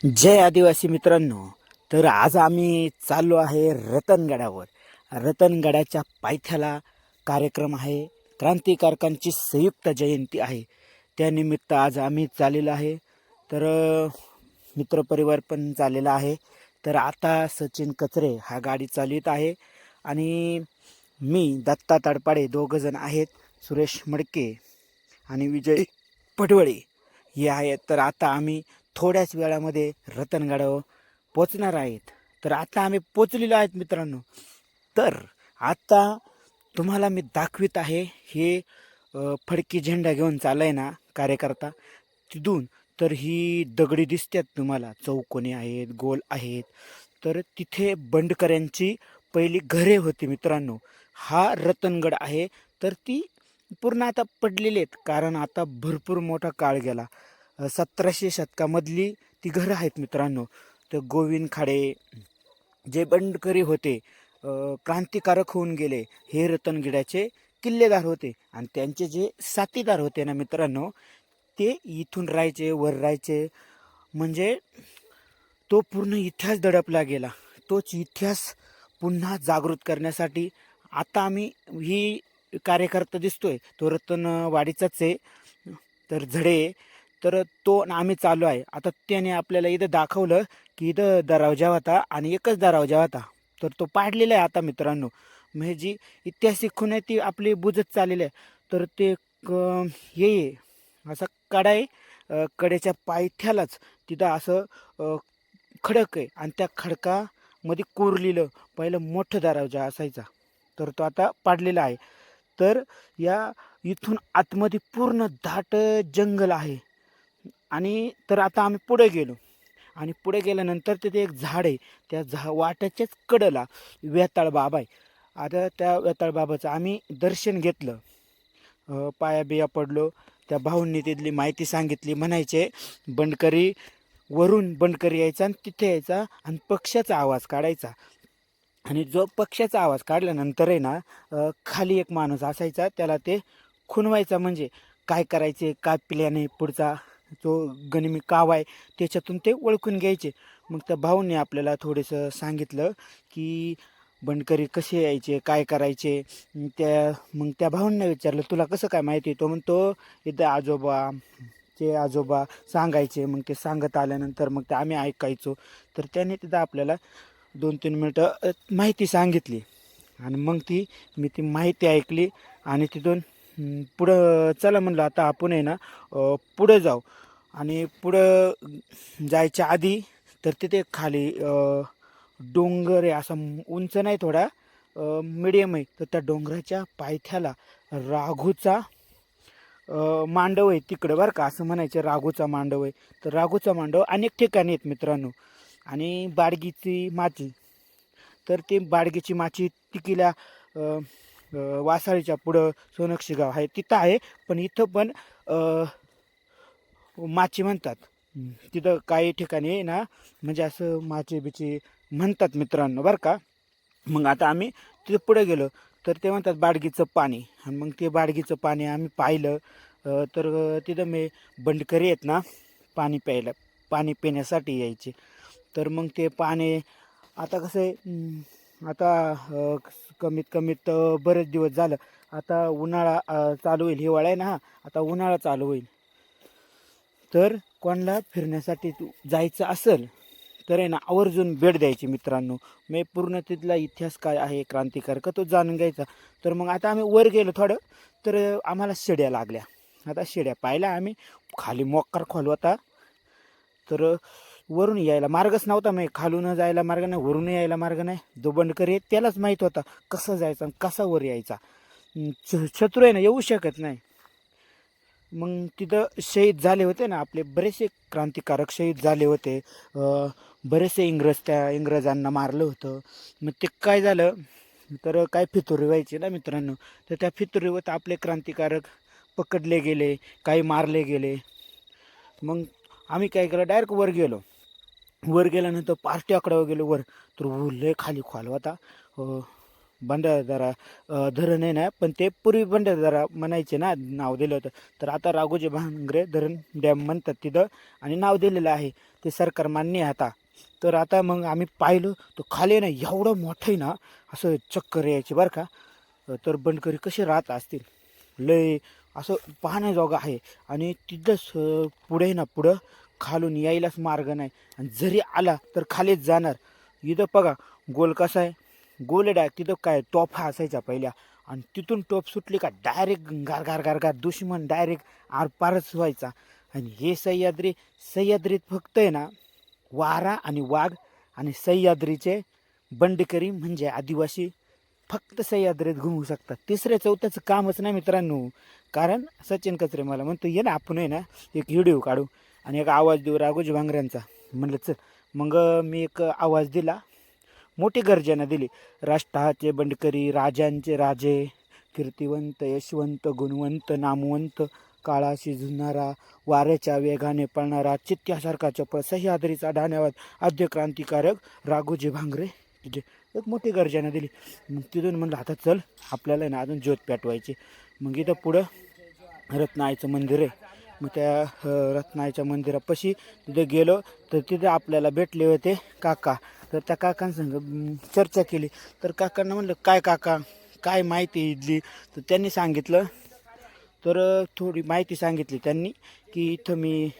जय आदिवासी मित्रांनो. तर आज आम्ही चाललो आहे रतनगडावर. रतनगडाच्या पायथ्याला कार्यक्रम आहे. क्रांतिकारकांची संयुक्त जयंती आहे. त्यानिमित्त आज आम्ही चाललेलो आहे. तर मित्रपरिवार पण चाललेला आहे. तर आता सचिन कचरे हा गाडी चालवित आहे आणि मी दत्ता तडपाडे दोघंजण आहेत. सुरेश मडके आणि विजय पडवळे हे आहेत. तर आता आम्ही थोड्याच वेळामध्ये रतनगडावर पोचणार आहेत. तर आता आम्ही पोचलेलो आहेत मित्रांनो. तर आता तुम्हाला मी दाखवित आहे हे फडकी झेंडा घेऊन चाललाय ना कार्यकर्ता तिथून. तर ही दगडी दिसतात तुम्हाला, चौकोनी आहेत, गोल आहेत. तर तिथे बंडकऱ्यांची पहिली घरे होती मित्रांनो. हा रतनगड आहे. तर ती पूर्ण आता पडलेली आहेत, कारण आता भरपूर मोठा काळ गेला. 1700 शतकामधली ती घरं आहेत मित्रांनो. तर गोविंद खाडे जे बंडकरी होते, क्रांतिकारक होऊन गेले, हे रतनगडाचे किल्लेदार होते. आणि त्यांचे जे साथीदार होते ना मित्रांनो, ते इथून राहायचे, वर राहायचे. म्हणजे तो पूर्ण इतिहास दडपला गेला. तोच इतिहास पुन्हा जागृत करण्यासाठी आता आम्ही ही कार्यकर्ता दिसतोय तो रतनवाडीचाच आहे. तर झडे. तर तो आम्ही चालू आहे. आता त्याने आपल्याला इथं दाखवलं की इथं दरवाजा होता आणि एकच दरवाजा होता. तर तो पाडलेला आहे आता मित्रांनो. म्हणजे जी ऐतिहासिक खूण आहे ती आपली बुजत चाललेली आहे. तर ते हे असा कडा आहे. कडेच्या पायथ्यालाच तिथं असं खडक आहे आणि त्या खडकामध्ये कोरलेलं पहिलं मोठं दरवाजा असायचा. तर तो आता पाडलेला आहे. तर या इथून आतमध्ये पूर्ण दाट जंगल आहे. आणि तर आता आम्ही पुढे गेलो आणि पुढे गेल्यानंतर तिथे एक झाड आहे. त्या वाट्याच्याच कडेला वेताळ बाबा आहे. आता त्या वेताळ बाबाचं आम्ही दर्शन घेतलं. पाया बिया पडलो. त्या भाऊंनी तिथली माहिती सांगितली. म्हणायचे बंडकरी वरून बंडकरी यायचा आणि तिथे यायचा आणि पक्ष्याचा आवाज काढायचा. आणि जो पक्ष्याचा आवाज काढल्यानंतर आहे ना, खाली एक माणूस असायचा, त्याला ते खुणवायचा. म्हणजे काय करायचे, काय प्लॅन पुढचा, जो गनिमी काव आहे त्याच्यातून ते ओळखून घ्यायचे. मग त्या भाऊने आपल्याला थोडंसं सांगितलं की बंडकरी कसे यायचे, काय करायचे. मग त्या भाऊंना विचारलं तुला कसं काय माहिती. तो म्हणतो इथं आजोबा सांगायचे. मग ते सांगत आल्यानंतर मग ते आम्ही ऐकायचो. तर त्याने तिथं आपल्याला 2-3 मिनटं माहिती सांगितली. आणि मग मी ती माहिती ऐकली आणि तिथून पुढं चला म्हणलं आता आपण आहे ना पुढं जाऊ. आणि पुढं जायच्या आधी तर तिथे खाली डोंगर आहे, असा उंच नाही, थोडा मिडियम आहे. तर त्या डोंगराच्या पायथ्याला राघूचा मांडव आहे तिकडं बरं का. असं म्हणायचं राघूचा मांडव आहे. तर राघूचा मांडव अनेक ठिकाणी आहेत मित्रांनो. आणि बाडगीची माची. तर ते बाडगीची माची तिकीला वासाळीच्या पुढं सोनक्षी गाव आहे तिथं आहे. पण इथं पण माची म्हणतात. तिथं काही ठिकाणी ना म्हणजे असं माची बिची म्हणतात मित्रांनो बरं का. मग आता आम्ही तिथं पुढे गेलो. तर ते म्हणतात बाडगीचं पाणी. आणि मग ते बाडगीचं पाणी आम्ही पाहिलं. तर तिथं बंडकरी आहेत ना पाणी पिण्यासाठी यायचे. तर मग ते पाणी आता कसं आहे, आता कमीत कमीत बरेच दिवस झालं. आता उन्हाळा चालू होईल, हिवाळा आहे ना, आता उन्हाळा चालू होईल. तर कोणाला फिरण्यासाठी जायचं असेल तर आहे ना आवर्जून भेट द्यायची मित्रांनो. मी पूर्ण तिथला इतिहास काय आहे क्रांतिकारक तो जाणून घ्यायचा. तर मग आता आम्ही वर गेलो थोडं. तर आम्हाला शिड्या लागल्या. आता शिड्या पाहिल्या आम्ही. खाली मोक्कार खोल होता. तर वरून यायला मार्गच नव्हता. मग खालून जायला मार्ग नाही, वरून यायला मार्ग नाही. जो बंडकरी आहे त्यालाच माहीत होता कसं जायचं आणि कसा वर यायचा. शत्रू आहे ना येऊ शकत नाही. मग तिथं शहीद झाले होते ना आपले बरेचसे क्रांतिकारक शहीद झाले होते. बरेचसे इंग्रजांना मारलं होतं. मग ते काय झालं, तर काय फितुरी व्हायची ना मित्रांनो. तर त्या फितुरीवर आपले क्रांतिकारक पकडले गेले, काही मारले गेले. मग आम्ही काय केलं, डायरेक्ट वर गेलो. वर गेल्यानंतर पार्टी आकडावर गेलो वर. तर लय खाली खोल होता. भंडारदरा धरण आहे ना, पण ते पूर्वी भंडारदरा म्हणायचे ना, नाव दिलं होतं. तर आता राघोजी भांगरे धरण डॅम म्हणतात तिथं, आणि नाव दिलेलं आहे. ते सरकार मान्य आहे आता. तर आता मग आम्ही पाहिलं तर खाली ना एवढं मोठं आहे ना, असं चक्कर यायची बरं का. तर बंडकरी कसे राहत असतील, लय असं पाहण्याजोगं आहे. आणि तिथंच पुढे ना पुढं खालून यायलाच मार्ग नाही, आणि जरी आला तर खालीच जाणार. इथं बघा गोल कसा आहे, गोल आहे डायरेक्ट. तिथं काय टोफा असायचा पहिल्या, आणि तिथून टोप सुटली का डायरेक्ट गार गार गार गार दुश्मन डायरेक्ट आरपारच व्हायचा. आणि हे सह्याद्रीत फक्त आहे ना वारा आणि वाघ आणि सह्याद्रीचे बंडकरी म्हणजे आदिवासी फक्त सह्याद्रीत घुमू शकतात. तिसऱ्या चौथ्याचं कामच नाही मित्रांनो. कारण सचिन कचरे मला म्हणतो ये ना आपण आहे ना एक व्हिडिओ काढू आणि एक आवाज देऊ राघोजी भांगऱ्यांचा. म्हणलं चल. मग मी एक आवाज दिला, मोठी गर्जना दिली. राष्ट्राचे बंडकरी, राजांचे राजे, कीर्तिवंत, यशवंत, गुणवंत, नामवंत, काळाशी झुंजणारा, वाऱ्याच्या वेगाने पळणारा, चित्त्यासारखा चपळ, सह्याद्रीचा ढाण्यावाद, आद्य क्रांतिकारक राघोजी भांगरे. तिथे एक मोठी गर्जना दिली. मग तिथून म्हणलं आता चल आपल्याला ना अजून ज्योत पेटवायची. मग इथं पुढं रत्नाईचं मंदिर आहे. मग त्या रत्नाईच्या मंदिरापाशी तिथे गेलो तर तिथे आपल्याला भेटले होते काका. तर त्या काकांसंग चर्चा केली. तर काकांना म्हणलं काय काका काय माहिती इथली. तर त्यांनी सांगितलं, तर थोडी माहिती सांगितली त्यांनी की इथं मी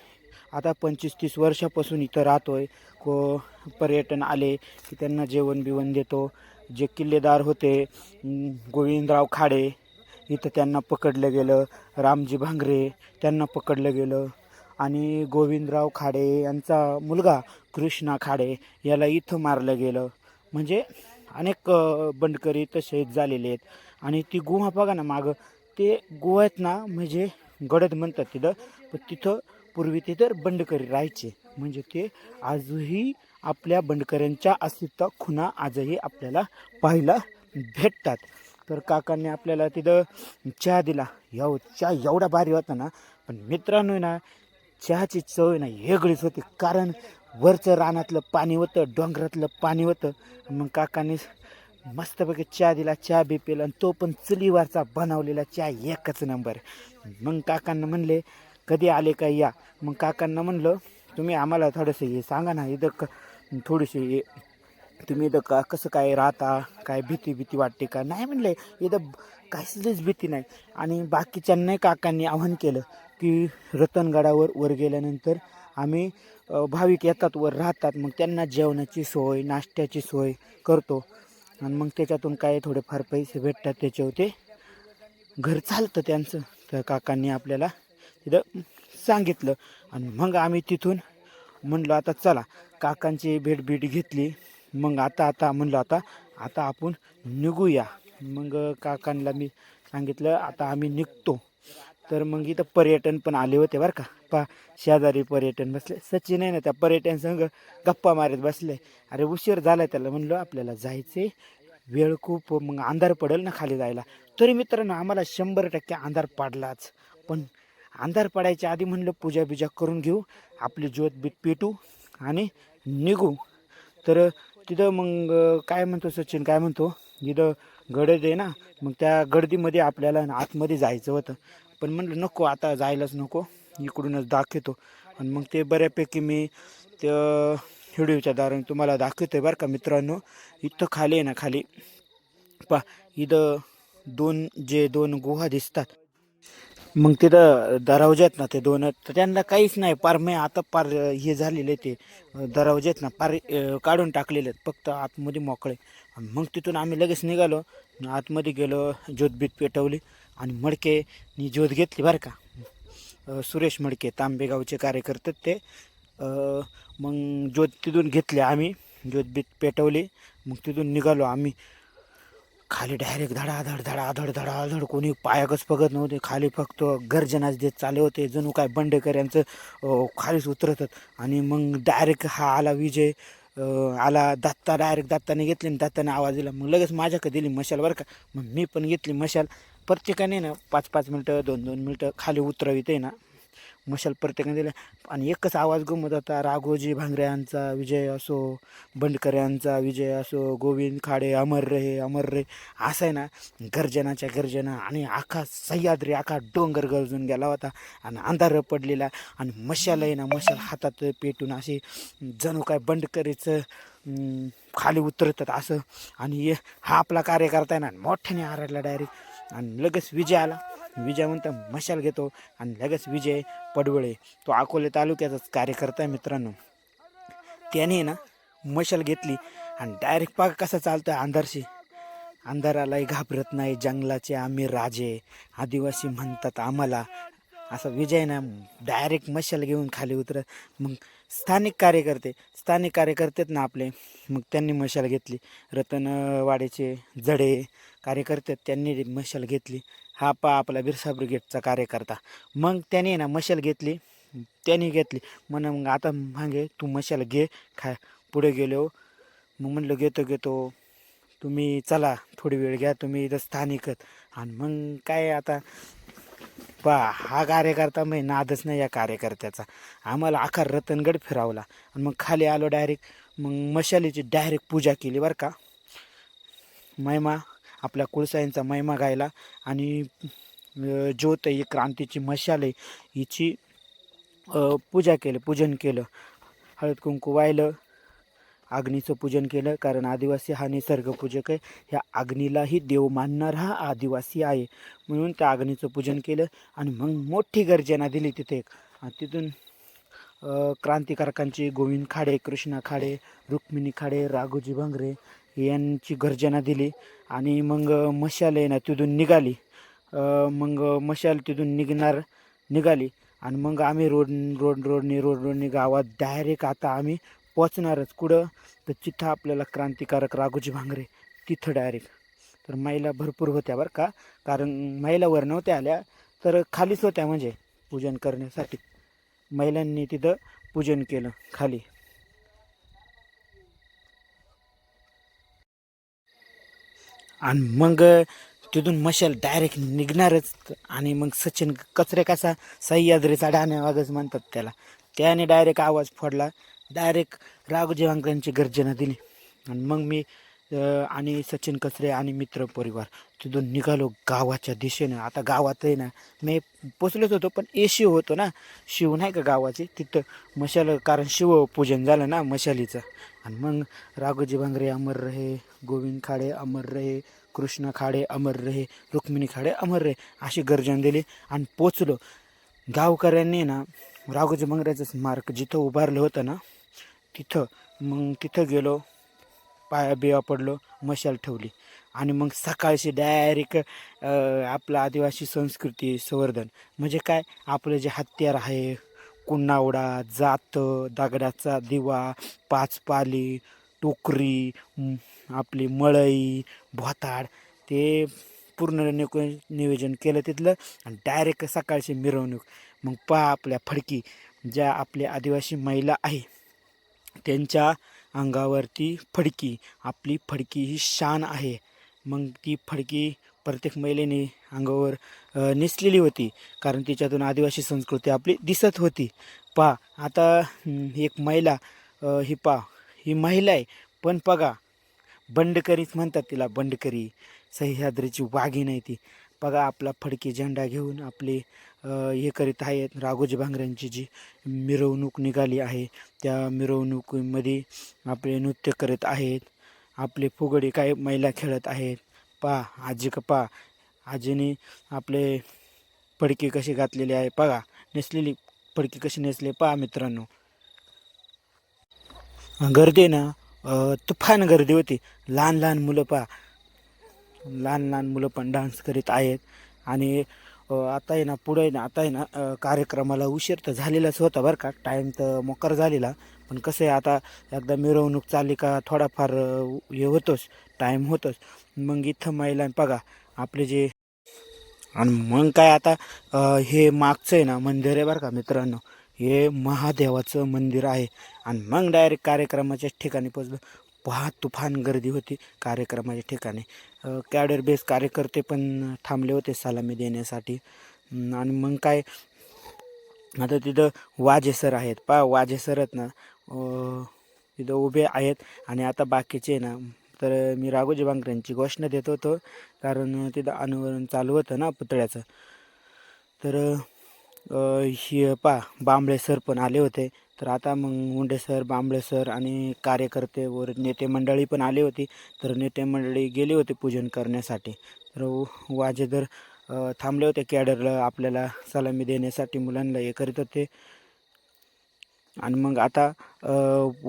आता 25-30 वर्षापासून इथं राहतो आहे. पर्यटन आले की त्यांना जेवण बिवण देतो. जे किल्लेदार होते गोविंदराव खाडे, इथं त्यांना पकडलं गेलं. रामजी भांगरे त्यांना पकडलं गेलं. आणि गोविंदराव खाडे यांचा मुलगा कृष्णा खाडे याला इथं मारलं गेलं. म्हणजे अनेक बंडकरी इथं शहीद झालेले आहेत. आणि ती गुहा बघा ना मागं, ते गोव्यात ना म्हणजे गडद म्हणतात तिथं. पण तिथं पूर्वी तिथं बंडकरी राहायचे. म्हणजे ते आजही आपल्या बंडकऱ्यांच्या अस्तित्व खुणा आजही आपल्याला पाहायला भेटतात. तर काकांनी आपल्याला तिथं चहा दिला. चहा एवढा भारी होता ना. पण मित्रांनो ना चहाची चव ना वेगळीच होती. कारण वरचं रानातलं पाणी होतं, डोंगरातलं पाणी होतं. मग काकांनी मस्तपैकी चहा दिला, चहा बी पिला, आणि तो पण चुलीवरचा बनवलेला चहा एकच नंबर. मग काकांना म्हणले कधी आले का या. मग काकांना म्हणलं तुम्ही आम्हाला थोडंसं हे सांगा ना, इथं थोडीशी तुम्ही इथं का कसं काय राहता, काय भीती वाटते का. नाही म्हणले इथं काहीच भीती नाही. आणि बाकीच्यांनाही काकांनी आवाहन केलं की रतनगडावर वर गेल्यानंतर आम्ही भाविक येतात वर राहतात, मग त्यांना जेवणाची सोय नाश्त्याची सोय करतो. आणि मग त्याच्यातून काय थोडेफार पैसे भेटतात, त्याचे होते घर चालतं त्यांचं. तर काकांनी आपल्याला तिथं सांगितलं. आणि मग आम्ही तिथून म्हणलं आता चला, काकांची भेट घेतली. मग आता म्हणलं आता आपण निघूया. मग काकांना मी सांगितलं आता आम्ही निघतो. तर मग इथं पर्यटन पण आले होते बरं का. शेजारी पर्यटन बसले. सचिन आहे ना त्या पर्यटन संघ गप्पा मारत बसले. अरे उशीर झाला त्याला. म्हणलं आपल्याला जायचे, वेळ खूप, मग अंधार पडेल ना खाली जायला. तरी मित्रांनो आम्हाला 100% अंधार पडलाच. पण अंधार पडायच्या आधी म्हणलं पूजा करून घेऊ, आपली ज्योत बीत पेटू आणि निघू. तर तिथं मग काय म्हणतो सचिन, काय म्हणतो, इथं गडद आहे ना, मग त्या गर्दीमध्ये आपल्याला आतमध्ये जायचं होतं. पण म्हणलं नको, आता जायलाच नको, इकडूनच दाखवतो. आणि मग ते बऱ्यापैकी मी त्या व्हिडिओच्या दाराने तुम्हाला दाखवतो आहे बरं का मित्रांनो. इथं खाली आहे ना, खाली इथं दोन गुहा दिसतात. मग तिथं दरवाजे आहेत ना ते दोन, तर त्यांना काहीच नाही. पार हे झालेले ते दरवाजे आहेत ना पार काढून टाकलेले आहेत, फक्त आतमध्ये मोकळे. मग तिथून आम्ही लगेच निघालो, आतमध्ये गेलो, ज्योतबीत पेटवली आणि मडकेनी ज्योत घेतली बरं का. सुरेश मडके तांबेगावचे कार्यकर्ते ते. मग ज्योत तिथून घेतली आम्ही, ज्योतबीत पेटवली. मग तिथून निघालो आम्ही खाली. डायरेक्ट धडाधड कोणी पायाकच बघत नव्हते. खाली फक्त गर्जनाच देत चाले होते, जणू काय बंडेकऱ्यांचं खालीच उतरतात. आणि मग डायरेक्ट हा आला विजय, आला दत्ता. डायरेक्ट दत्ताने घेतली आणि दत्ताने आवाज दिला. मग लगेच माझ्याकडे दिली मशाल बरं का. मग मी पण घेतली मशाल. प्रत्येकाने ना 5-5 मिनटं 2-2 मिनटं खाली उतरविते ना, मशाल प्रत्येकाने दिल्या. आणि एकच आवाज घुमत होता, राघोजी भांगरे यांचा विजय असो, बंडकर यांचा विजय असो, गोविंद खाडे अमर रहे अमर रहे. असं आहे ना, गर्जनाच्या गर्जना. आणि आखा सह्याद्री, आखा डोंगर गरजून गेला होता आणि अंधार पडलेला. आणि मशाल आहे ना, मशाल हातात पेटून असे जणू काय बंडकरीचं खाली उतरतात असं. आणि हा आपला कार्यकर्ता आहे ना, मोठ्याने आरडला डायरेक्ट. आणि लगेच विजय आला. विजय म्हणता मशाल घेतो. आणि लगेच विजय पडवळे, तो अकोले तालुक्याचाच कार्यकर्ता आहे मित्रांनो, त्याने ना मशाल घेतली. आणि डायरेक्ट पाक कसा चालतोय अंधारशी. अंधारालाही घाबरत नाही, जंगलाचे आम्ही राजे, आदिवासी म्हणतात आम्हाला. असा विजय ना डायरेक्ट मशाल घेऊन खाली उतरत. मग स्थानिक कार्यकर्तेत ना आपले, मग त्यांनी मशाल घेतली. रतनवाडीचे जडे कार्यकर्ते, त्यांनी मशाल घेतली. हा आपला बिरसा ब्रिगेडचा कार्यकर्ता. मग त्याने ना मशाल घेतली. मग आता मागे तू मशाल घे. पुढे गेलो. मग म्हणलं घेतो. तुम्ही चला थोडी वेळ घ्या, तुम्ही इथं स्थानिकच. आणि मग काय आता हा कार्यकर्ता मग नादच नाही या कार्यकर्त्याचा. आम्हाला अख्खा रतनगड फिरावला. आणि मग खाली आलो डायरेक्ट. मग मशालीची डायरेक्ट पूजा केली बरं का. महिमा आपल्या कुळसाईंचा महिमा गायला. आणि ज्योत ही क्रांतीची मशाल आहे, हिची पूजन केलं. हळद कुंकू वाहिलं, अग्नीचं पूजन केलं. कारण आदिवासी हा निसर्गपूजक आहे. ह्या अग्नीलाही देव मानणारा हा आदिवासी आहे. म्हणून त्या अग्नीचं पूजन केलं. आणि मग मोठी गर्जना दिली तिथे. तिथून क्रांतिकारकांची गोविंद खाडे, कृष्णा खाडे, रुक्मिणी खाडे, राघोजी भांगरे यांची गर्जना दिली. आणि मग मशाल आहे ना तिथून निघाली. मग मशाल तिथून निघाली. आणि मग आम्ही रोडनी गावात डायरेक्ट आता आम्ही पोचणारच. कुठं तर तिथं आपल्याला क्रांतिकारक राघोजी भांगरे तिथं डायरेक्ट. तर महिला भरपूर होत्या बरं का. कारण महिला वर नव्हत्या आल्या, तर खालीच होत्या म्हणजे पूजन करण्यासाठी. महिलांनी तिथं पूजन केलं खाली. आणि मग तिथून मशाल डायरेक्ट निघणारच. आणि मग सचिन कचरे कसा सह्याद्रीचा डाण्यावागच म्हणतात त्याला, त्याने डायरेक्ट आवाज फोडला. डायरेक्ट राघोजी भांगरेंची गर्जना दिली. आणि मग मी आणि सचिन कचरे आणि मित्र परिवार तिथून निघालो गावाच्या दिशेनं. आता गावात आहे ना, मी पोचलोच होतो, पण शिव होतो ना, शिव नाही का गावाचे तिथं मशाल. कारण शिवपूजन झालं ना मशालीचं. आणि मग राघोजी भांगरे अमर रहे, गोविंद खाडे अमर रहे, कृष्ण खाडे अमर रहे, रुक्मिणी खाडे अमर रहे, अशी गर्जन दिली. आणि पोचलो. गावकऱ्यांनी ना राघोजी भांगरेचं स्मारक जिथं उभारलं होतं ना तिथं, मग तिथं गेलो, पाया बिया पडलो, मशाल ठेवली. आणि मग सकाळची डायरेक्ट आपलं आदिवासी संस्कृती संवर्धन म्हणजे काय, आपलं जे हत्यार आहे, कुणावडा, जातं, दगडाचा दिवा, पाचपाली, टोकरी, आपली मळई, भोताड, ते पूर्ण नियोजन केलं तिथलं. आणि डायरेक्ट सकाळची मिरवणूक. मग आपल्या फडकी, ज्या आपल्या आदिवासी महिला आहे त्यांच्या अंगावरती फडकी, आपली फडकी ही शान आहे. मग ती फडकी प्रत्येक महिलेने अंगावर नेसलेली होती. कारण तिच्यातून आदिवासी संस्कृती आपली दिसत होती. आता एक महिला, ही महिला आहे, पण बंडकरीच म्हणतात तिला, बंडकरी, सह्याद्रीची वाघीण आहे ती. आपला फडकी झेंडा घेऊन आपले हे करीत आहेत. राघोजी भांगऱ्यांची जी मिरवणूक निघाली आहे, त्या मिरवणुकीमध्ये आपले नृत्य करत आहेत. आपले फुगडी काय महिला खेळत आहेत. आजीने आपले फडकी कशी घातलेली आहे, नेसलेली फडकी कशी नेसली मित्रांनो. गर्दी ना तुफान गर्दी होती. लहान लहान मुलं पण डान्स करीत आहेत. आणि आता आहे ना कार्यक्रमाला उशीर तर झालेलाच होता बरं का. टाईम तर मोकार झालेला. पण कसं आहे, आता एकदा मिरवणूक चालली का थोडाफार हे होतोच, टाईम होतोच. मग इथं महिला आपले जे. आणि मग काय आता हे मागचं आहे ना मंदिर आहे बरं का मित्रांनो, हे महादेवाचं मंदिर आहे. आणि मग डायरेक्ट कार्यक्रमाच्या ठिकाणी पोचलो. तुफान गर्दी होती कार्यक्रमाच्या ठिकाणी. कॅडर बेस कार्यकर्ते पण थांबले होते सलामी देण्यासाठी. आणि मग काय आता तिथं वाजे सर आहेत वाजे सर आहेत ना तिथं उभे आहेत. आणि आता बाकीचे ना तर मी राघोजी भांगरेंची घोषणा देत होतो, कारण तिथं अनुवरण चालू होतं ना पुतळ्याचं. तर ही बांबळे सर पण आले होते. तर आता मग मुंडे सर, बांबळे सर आणि कार्यकर्ते व नेते मंडळी पण आली होती. तर नेते मंडळी गेली होती पूजन करण्यासाठी. तर वाजेदर थांबले होते कॅडरला आपल्याला सलामी देण्यासाठी, मुलांना हे करीत होते. आणि मग आता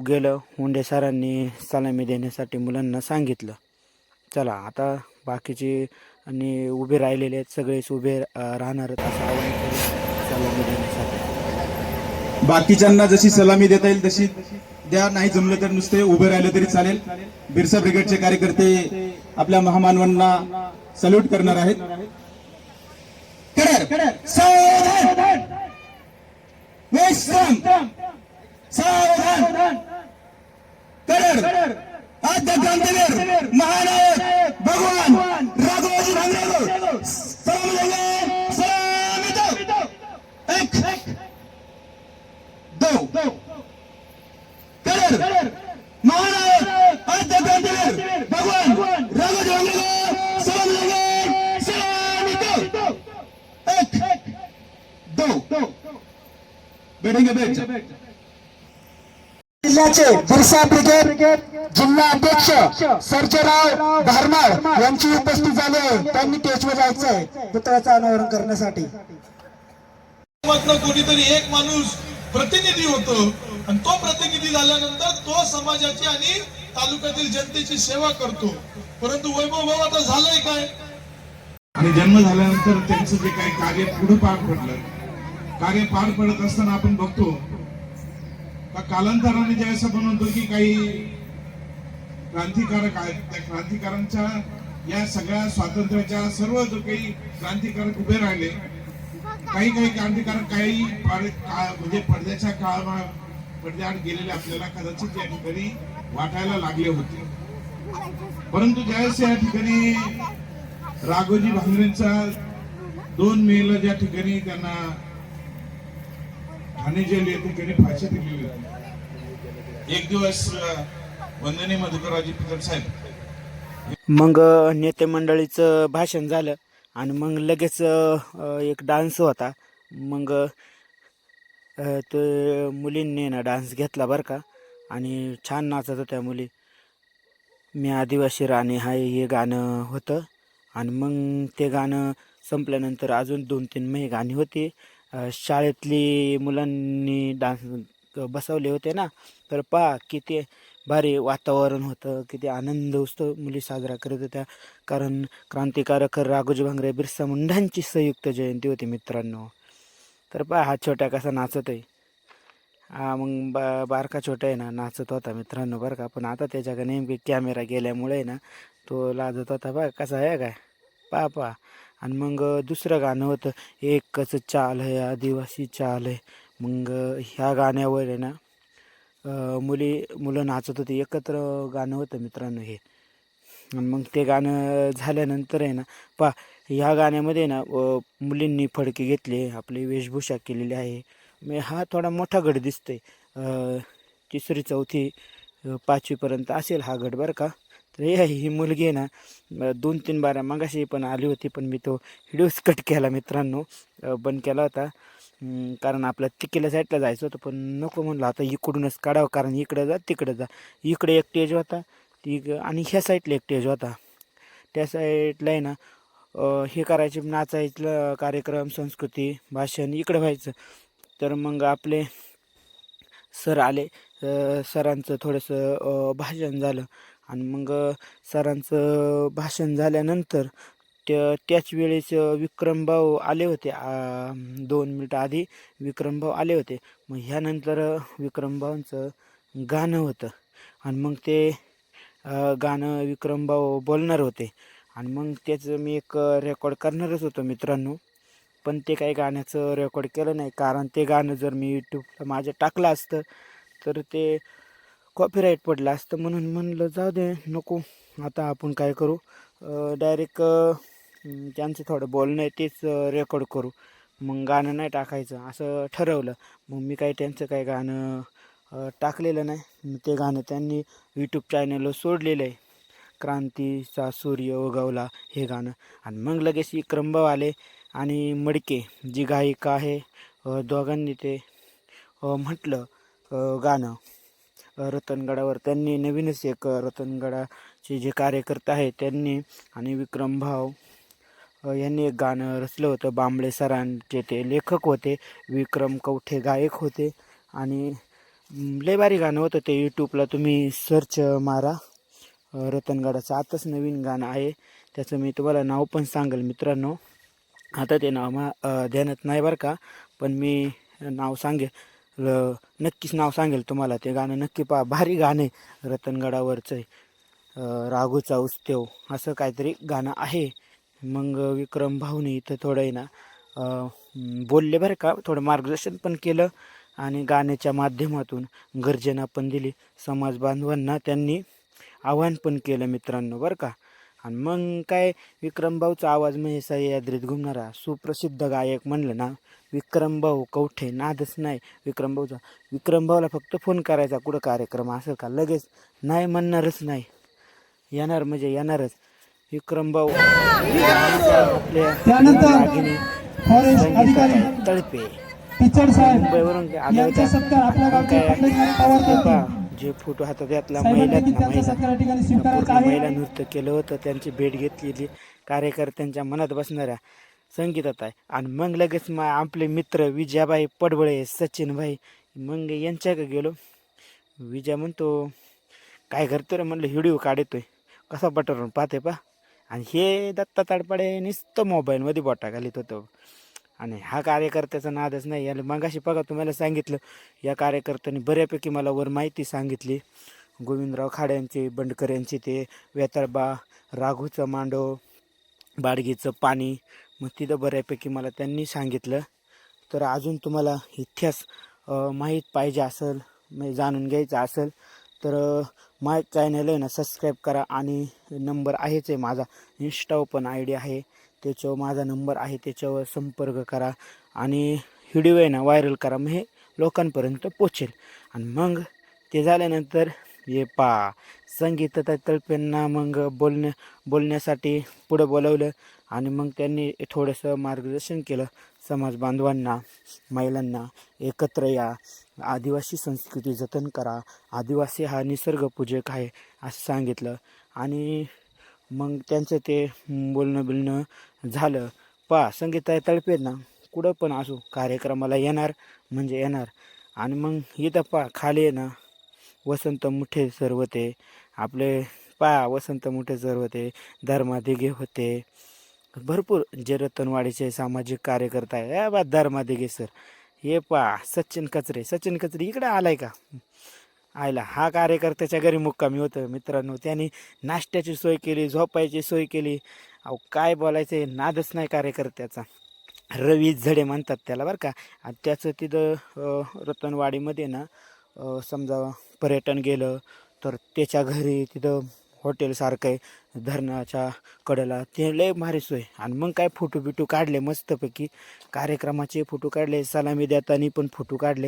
गेलं मुंडे सरांनी सलामी देण्यासाठी मुलांना सांगितलं. चला आता बाकीचे आणि उभे राहिलेले आहेत सगळेच उभे राहणारच असं आवाहन केलं सलामी देण्यासाठी. बाकीच्यांना जशी सलामी देता येईल तशी द्या, नाही जमलं तर नुसते उभे राहिले तरी चालेल. बिरसा ब्रिगेडचे कार्यकर्ते आपल्या महामानवांना सल्यूट करणार आहेत. सावधान, विश्राम, सावधान, आद्य क्रांतीवीर महानायक भगवान राघोजी भांगरे सलामी दो. एक, दो, महानायक आद्य क्रांतीवीर भगवान राघोजी भांगरे सलामी दो. एक, दो, बैठेंगे बैठ जाओ. जिल्ह्याचे बिरसा ब्रिगेड जिल्हा अध्यक्ष सर्जेराव धारमाळ यांची उपस्थित झाली आहे. त्यांनी स्टेजवर जायचं आहे पुतळ्याचं अनावरण करण्यासाठी. कोणीतरी एक माणूस प्रतिनिधी होतो आणि तो प्रतिनिधी झाल्यानंतर तो समाजाची आणि तालुक्यातील जनतेची सेवा करतो. परंतु वैभव भाऊ आता झालंय काय, आणि जन्म झाल्यानंतर त्यांचं जे काही कार्य पुढे पार पडलं, कार्य पार पडत असताना आपण बघतो का कालांतराने जे असं म्हणतो की काही क्रांतिकारक आहेत, त्या क्रांतिकारांच्या या सगळ्या स्वातंत्र्याच्या सर्व जो काही क्रांतिकारक उभे राहिले, काही क्रांतिकारक काही म्हणजे पडद्याच्या पडद्याआड गेलेले आपल्याला कदाचित या ठिकाणी वाटायला लागले होते. परंतु ज्यावेळेस या ठिकाणी राघोजी भांगरेंचा 2 मेला ज्या ठिकाणी त्यांना ठाणे जेल या ठिकाणी फाशी दिलेली होती, एक दिवस वंदनीय मधुकररावजी पिचड साहेब. मग नेते मंडळीचं भाषण झालं आणि मग लगेच एक डान्स होता. मग ते मुलींनी ना डान्स घेतला बरं का, आणि छान नाचत होत्या मुली. मी आदिवासी राणी हाय हे गाणं होतं. आणि मग ते गाणं संपल्यानंतर अजून 2-3 महिने गाणी होती. शाळेतली मुलांनी डान्स बसवले होते ना, तर किती भारी वातावरण होतं, किती आनंद उत्सव मुली साजरा करत होत्या. कारण क्रांतिकारक राघोजी भांगरे बिरसा मुंडांची संयुक्त जयंती होती मित्रांनो. तर हा छोट्या कसा नाचत आहे. मग बारका छोटा आहे ना नाचत होता मित्रांनो बरं का. पण आता त्याच्याकडे नेमकी कॅमेरा गेल्यामुळे ना तो लाजत होता बघा कसा आहे काय पा. आणि मग दुसरं गाणं होतं एकच चाल आहे आदिवासी चाल आहे. मग ह्या गाण्यावर आहे ना मुलं नाचत होती, एकत्र गाणं होतं मित्रांनो हे. आणि मग ते गाणं झाल्यानंतर आहे ना ह्या गाण्यामध्ये ना मुलींनी फडके घेतले, आपली वेशभूषा केलेली आहे. हा थोडा मोठा गट दिसतोय, 3री 4थी 5वीपर्यंत असेल हा गट बरं का. तर ही मुलगी आहे ना 2-3 बाऱ्या मगाशी पण आली होती, पण मी तो व्हिडिओच कट केला मित्रांनो, बंद केला होता. कारण आपल्या तिकीला साईडला जायचं होतं, पण नको म्हणलं आता इकडूनच काढावं, कारण इकडं जा तिकडं जा. इकडे एक स्टेज होता आणि ह्या साईडला एक स्टेज होता. त्या साईडला आहे ना हे करायचे, नाचायचं कार्यक्रम, संस्कृती, भाषण इकडं व्हायचं. तर मग आपले सर आले, सरांचं थोडंसं भाषण झालं. आणि मग सरांचं भाषण झाल्यानंतर त्याच वेळेस विक्रमभाऊ आले होते. 2 मिनिटं आधी विक्रमभाऊ आले होते. मग ह्यानंतर विक्रमभाऊंचं गाणं होतं. आणि मग ते गाणं विक्रमभाऊ बोलणार होते. आणि मग त्याचं मी एक रेकॉर्ड करणारच होतो मित्रांनो, पण ते काही गाण्याचं रेकॉर्ड केलं नाही. कारण ते गाणं जर मी यूट्यूबला माझ्या टाकलं असतं तर ते कॉपीराईट पडलं असतं. म्हणून म्हणलं जाऊ दे नको. आता आपण काय करू, डायरेक्ट त्यांचं थोडं बोलणं आहे तेच रेकॉर्ड करू. मग गाणं नाही टाकायचं असं ठरवलं. मग मी काही त्यांचं काही गाणं टाकलेलं नाही. मग ते गाणं त्यांनी यूट्यूब चॅनलवर सोडलेलं आहे, क्रांतीचा सूर्य उगवला हे गाणं. आणि मग लगेच विक्रमभाऊ आले आणि मडके जी गायिका आहे दोघांनी ते म्हटलं गाणं रतनगडावर. त्यांनी नवीनच एक रतनगडाचे जे कार्यकर्ते आहेत त्यांनी आणि विक्रमभाऊ यांनी एक गाणं रचलं होतं. बांबळे सरांचे ते लेखक होते, विक्रम कवठे गायक होते आणि लय भारी गाणं होतं ते. यूट्यूबला तुम्ही सर्च मारा रतनगडाचं. आताच नवीन गाणं आहे त्याचं, मी तुम्हाला नाव पण सांगेल मित्रांनो. आता ते नाव ध्यानात नाही बरं का, पण मी नाव सांगेल, नक्कीच नाव सांगेल तुम्हाला. ते गाणं नक्की पहा, भारी गाणं आहे रतनगडावरचं आहे. राघूचा उत्सव असं काहीतरी गाणं आहे. मग विक्रम भाऊनी इथं थोडं आहे ना बोलले बरं का, थोडं मार्गदर्शन पण केलं आणि गाण्याच्या माध्यमातून गर्जना पण दिली. समाज बांधवांना त्यांनी आवाहन पण केलं मित्रांनो बरं का. आणि मग काय विक्रमभाऊचा आवाज म्हणजे सह्याद्रीत घुमणारा सुप्रसिद्ध गायक म्हणलं ना विक्रमभाऊ कवठे, नादच नाही विक्रमभाऊचा. विक्रमभाऊला फक्त फोन करायचा कुठं कार्यक्रम असेल का, लगेच नाही म्हणणारच नाही, येणार म्हणजे येणारच विक्रमभाऊ. आपल्या त्यानंतर रागिणी फॉरेस्ट अधिकारी संगीता तळपे टीचर साहेब मुंबईवरून आले यांचा होते. सत्कार आपल्या गावचे पटलेगारे पवार करतील. जे फोटो हातात घेतला साहेबांनी महिला त्यांचा सत्कार ठिकाणी स्वीकारायचा आहे. महिला नृत्य केलं होतं, त्यांची भेट घेतलेली कार्यकर्त्यांच्या मनात बसणाऱ्या संगीतात आहे. आणि मग लगेच आपले मित्र विजयाबाई पडबळे, सचिनभाई, मग यांच्याकडे गेलो. विजय म्हणतो काय करतो रे, म्हणलं व्हिडिओ काढतोय, कसा बटरवरून पाहते पा. आणि हे दत्ता ताडपाडे नुसतं मोबाईलमध्ये बोटा घालीत होतं. आणि हा कार्यकर्त्याचा नादच नाही. याला मगाशी बघा तुम्हाला सांगितलं, या कार्यकर्त्यांनी बऱ्यापैकी मला वर माहिती सांगितली. गोविंदराव खाड्यांचे, बंडकर यांचे ते वेताळबा, राघूचं मांडव, बाडगीचं पाणी, मग तिथं बऱ्यापैकी मला त्यांनी सांगितलं. तर अजून तुम्हाला इतिहास माहीत पाहिजे असेल, म्हणजे जाणून घ्यायचं असेल तर माझं चॅनल आहे ना सबस्क्राईब करा. आणि नंबर आहेच आहे माझा, इंस्टा पण ID आहे, त्याच्यावर माझा नंबर आहे, त्याच्यावर संपर्क करा आणि व्हिडिओ आहे ना व्हायरल करा, मग हे लोकांपर्यंत पोचेल. आणि मग ते झाल्यानंतर हे संगीता तळपेंना मग बोलण्यासाठी पुढं बोलवलं. आणि मग त्यांनी थोडंसं मार्गदर्शन केलं समाज बांधवांना, महिलांना, एकत्र या, आदिवासी संस्कृती जतन करा, आदिवासी हा निसर्गपूजक आहे असं सांगितलं. आणि मग त्यांचं ते बोलणं झालं. संगीता तळपेत ना कुठं पण असो कार्यक्रमाला येणार म्हणजे येणार. आणि मग इथं खाली आहे ना वसंत मुठे सर होते आपले, वसंत मुठे सर होते, धर्मादिगे होते, भरपूर जे रतनवाडीचे सामाजिक कार्यकर्ता आहे धर्मादिगे सर. हे सचिन कचरे इकडे आलाय का आयला, हा कार्यकर्त्याच्या घरी मुक्कामी होतं मित्रांनो. त्यांनी नाश्त्याची सोय केली, झोपायची सोय केली. अहो काय बोलायचं, नादच नाही कार्यकर्त्याचा. रवी झडे म्हणतात त्याला बरं का. आणि त्याचं तिथं रतनवाडीमध्ये ना समजा पर्यटन गेलं तर त्याच्या घरी तिथं हॉटेलसारखं आहे धरणाच्या कडेला, ते लय भारी सोय. आणि मग काय फोटो बिटो काढले मस्तपैकी, कार्यक्रमाचे फोटो काढले, सलामी देताना पण फोटो काढले.